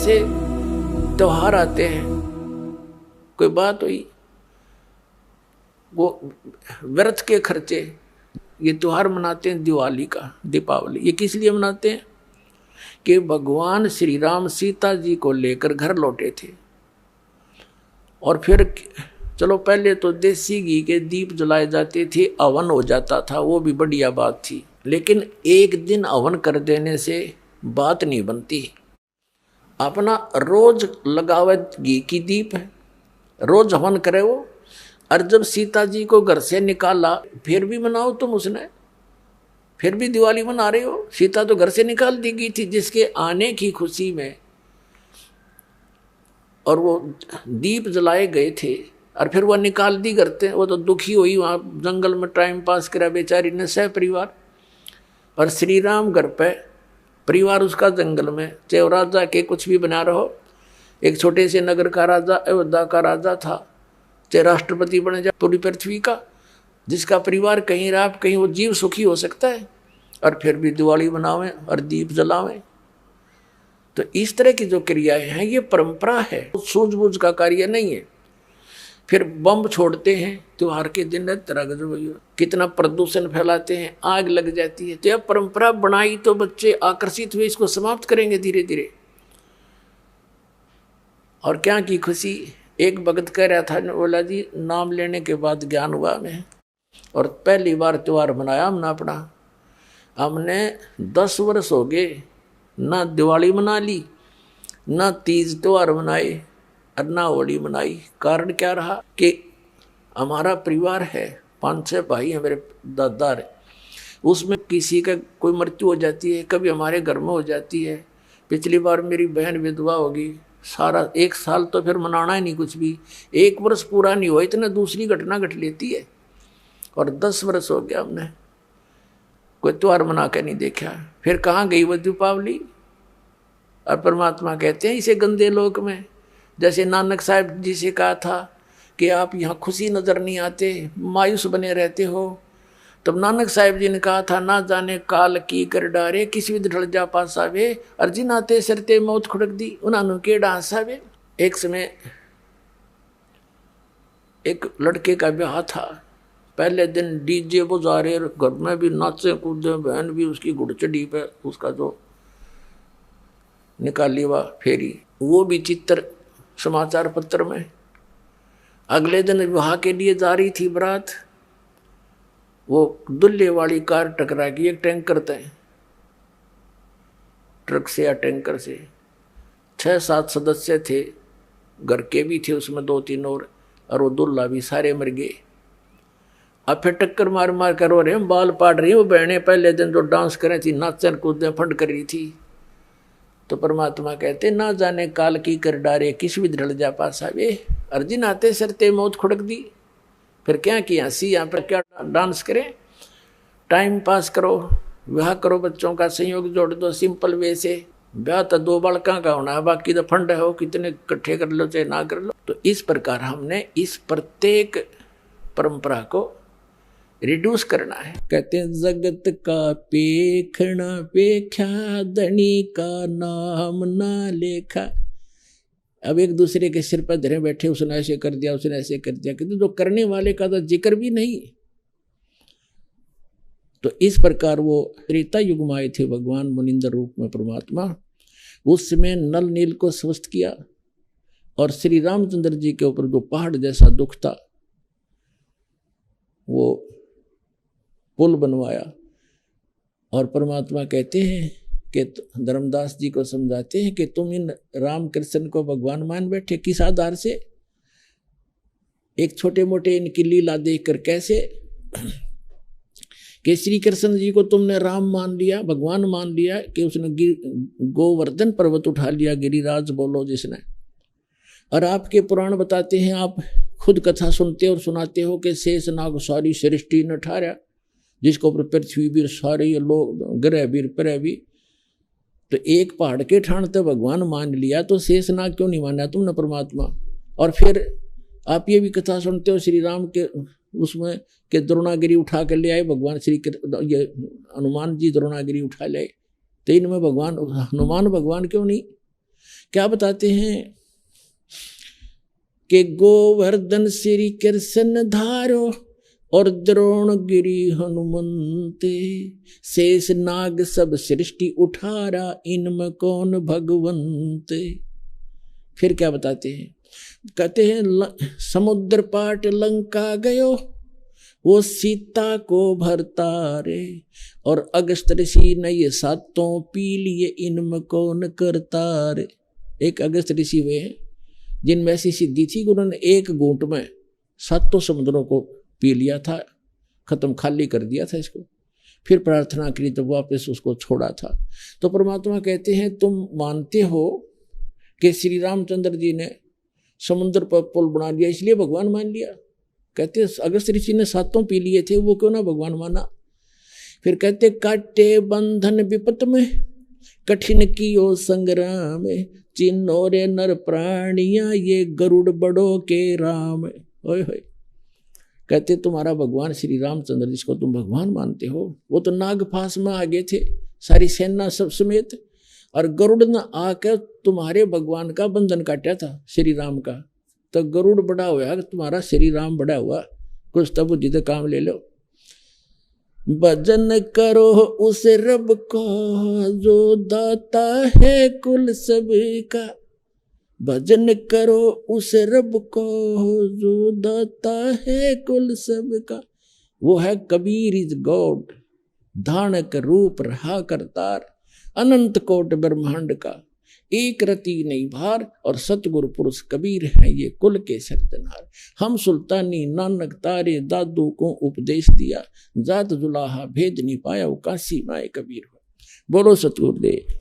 से त्योहार आते हैं, कोई बात हुई, वो व्रत के खर्चे, ये त्योहार मनाते हैं दिवाली का, दीपावली, ये किस लिए मनाते हैं कि भगवान श्री राम सीता जी को लेकर घर लौटे थे। और फिर चलो पहले तो देसी घी के दीप जलाए जाते थे, हवन हो जाता था, वो भी बढ़िया बात थी, लेकिन एक दिन हवन कर देने से बात नहीं बनती। अपना रोज लगावे घी की दीप है, रोज हवन करे वो। और जब सीता जी को घर से निकाला, फिर भी मनाओ तुम उसने, फिर भी दिवाली मना रहे हो। सीता तो घर से निकाल दी गई थी जिसके आने की खुशी में, और वो दीप जलाए गए थे, और फिर वह निकाल दी करते। वो तो दुखी हुई, वहाँ जंगल में टाइम पास करा बेचारी ने सह परिवार। और श्री राम घर पे, परिवार उसका जंगल में, चाहे राजा के कुछ भी बना रहो, एक छोटे से नगर का राजा, अयोध्या का राजा था, चाहे राष्ट्रपति बने जाए पूरी पृथ्वी का, जिसका परिवार कहीं रहा कहीं वो जीव सुखी हो सकता है, और फिर भी दिवाली मनावें और दीप जलावें। तो इस तरह की जो क्रियाएं हैं ये परंपरा है, सूझबूझ का कार्य नहीं है। फिर बम छोड़ते हैं त्योहार के दिन, तरह कितना प्रदूषण फैलाते हैं, आग लग जाती है। तो यह परंपरा बनाई तो बच्चे आकर्षित हुए, इसको समाप्त करेंगे धीरे धीरे। और क्या की खुशी, एक भगत कह रहा था, बोला जी नाम लेने के बाद ज्ञान हुआ हमें, और पहली बार त्योहार मनाया हमने अपना। हमने 10 वर्ष हो गए ना दिवाली मना ली, ना तीज त्योहार मनाए, और ना होली मनाई। कारण क्या रहा कि हमारा परिवार है, 5-6 भाई हैं, मेरे दादा है, उसमें किसी का कोई मृत्यु हो जाती है, कभी हमारे घर में हो जाती है। पिछली बार मेरी बहन विधवा होगी, सारा 1 साल तो फिर मनाना ही नहीं कुछ भी, 1 वर्ष पूरा नहीं हुआ इतना दूसरी घटना घट लेती है। और 10 वर्ष हो गया हमने कोई त्योहार मना के नहीं देखा। फिर कहाँ गई वो दीपावली। और परमात्मा कहते हैं इसे गंदे लोक में, जैसे नानक साहब जी से कहा था कि आप यहाँ खुशी नजर नहीं आते, मायूस बने रहते हो। तब नानक साहब जी ने कहा था, ना जाने काल की कर डारे, किसी भी ढल जा पासावे, अर्जी नाते सरते मौत खुड़क दी, उन्होंने के डांसावे। एक समय एक लड़के का ब्याह था, पहले दिन डीजे बजा रहे, घर में भी नाचे कूदे, बहन भी उसकी घुड़चड़ी पे उसका जो निकाली हुआ फेरी, वो भी चित्र समाचार पत्र में। अगले दिन विवाह के लिए जा रही थी बारात, वो दुल्हे वाली कार टकरा गई एक टैंकर से, ट्रक से या टैंकर से। 6-7 सदस्य थे, घर के भी थे उसमें 2-3 और वो दुल्हा भी, सारे मर गए। अब फिर टक्कर मार मार कर रो रहे हैं, बाल पाट रही वो बहनें, पहले दिन जो डांस कर रही थी, नाचन कूदे फंड कर रही थी। तो परमात्मा कहते, ना जाने काल की कर डारे, किस भी ढल जा पासा वे, अर्जुन आते सरते मौत खुड़क दी। फिर क्या किया, हंसी यहाँ पर क्या डांस करें, टाइम पास करो, ब्याह करो, बच्चों का संयोग जोड़ दो सिंपल वे से। ब्याह तो 2 बालका का होना है, बाकी तो फंड है, हो कितने इकट्ठे कर लो चाहे ना कर लो। तो इस प्रकार हमने इस प्रत्येक परंपरा को रिड्यूस करना है। कहते हैं जगत का पेखना पेख्या, धनी का नाम ना लेखा। अब एक दूसरे के सिर पर धरे बैठे, उसने ऐसे कर दिया, उसने ऐसे कर दिया, किंतु जो करने वाले का तो जिक्र भी नहीं। तो इस प्रकार वो त्रेता युग में आए थे भगवान मुनिंदर रूप में परमात्मा। उस समय नल नील को स्वस्थ किया, और श्री रामचंद्र जी के ऊपर जो पहाड़ जैसा दुख था, वो पुल बनवाया। और परमात्मा कहते हैं कि धर्मदास जी को समझाते हैं कि तुम इन राम कृष्ण को भगवान मान बैठे, किस आधार से, एक छोटे मोटे इनकी लीला देखकर। कैसे कि श्री कृष्ण जी को तुमने राम मान लिया, भगवान मान लिया, कि उसने गोवर्धन पर्वत उठा लिया, गिरिराज बोलो जिसने। और आपके पुराण बताते हैं, आप खुद कथा सुनते और सुनाते हो कि शेष नाग सारी सृष्टि ने ठारा, जिसको ऊपर पृथ्वी भी, सारे लोग ग्रह भी, प्रह भी। तो एक पहाड़ के ठाणते भगवान मान लिया, तो शेष नाग क्यों नहीं माना तुमने परमात्मा। और फिर आप ये भी कथा सुनते हो श्री राम के उसमें कि द्रोणागिरी उठा कर ले आए भगवान श्री, ये हनुमान जी द्रोणागिरी उठा ले। तो इनमें भगवान हनुमान भगवान क्यों नहीं, क्या बताते हैं कि गोवर्धन श्री कृष्ण धारो और द्रोणगिरी हनुमंते, शेष नाग सब सृष्टि उठारा, इनमें कौन भगवंते। फिर क्या बताते हैं, कहते हैं समुद्र पाट लंका गयो, वो सीता को भरता रे, और अगस्त ऋषि ने ये सातों पी लिए, इनमें कौन करता रे। एक अगस्त ऋषि वे हैं जिनमें ऐसी सिद्धि थी कि उन्होंने एक घूंट में सातों समुद्रों को पी लिया था, खत्म खाली कर दिया था इसको, फिर प्रार्थना करी तो वापस उसको छोड़ा था। तो परमात्मा कहते हैं तुम मानते हो कि श्री रामचंद्र जी ने समुद्र पर पुल बना लिया इसलिए भगवान मान लिया। कहते अगस्त ऋषि ने सातों पी लिए थे, वो क्यों ना भगवान माना। फिर कहते काटे बंधन विपत में, कठिन कियो संग्राम, चिन्हो रे नर प्राणिया, ये गरुड़ बड़ो के राम। ओए होए, कहते तुम्हारा भगवान श्री रामचंद्र जिसको तुम भगवान मानते हो, वो तो नागफास में आगे थे सारी सेना सब समेत, और गरुड़ ने आकर तुम्हारे भगवान का बंधन काटा था श्री राम का। तो गरुड़ बड़ा हुआ, तुम्हारा श्री राम बड़ा हुआ, कुछ तब बुद्धि तो काम ले लो। भजन करो उस रब को जो दाता है कुल सबका, भजन करो उस रब को जो दाता है कुल सबका। वो है कबीर इज गॉड, धानक रूप रहा करतार, अनंत कोट ब्रह्मांड का, एक रति नहीं भार, और सतगुरु पुरुष कबीर है ये कुल के सर्जनहार। हम सुल्तानी नानक तारे दादू को उपदेश दिया, जात जुलाहा भेद नहीं पाया, वो काशी माए कबीर हो। बोलो सतगुरुदेव।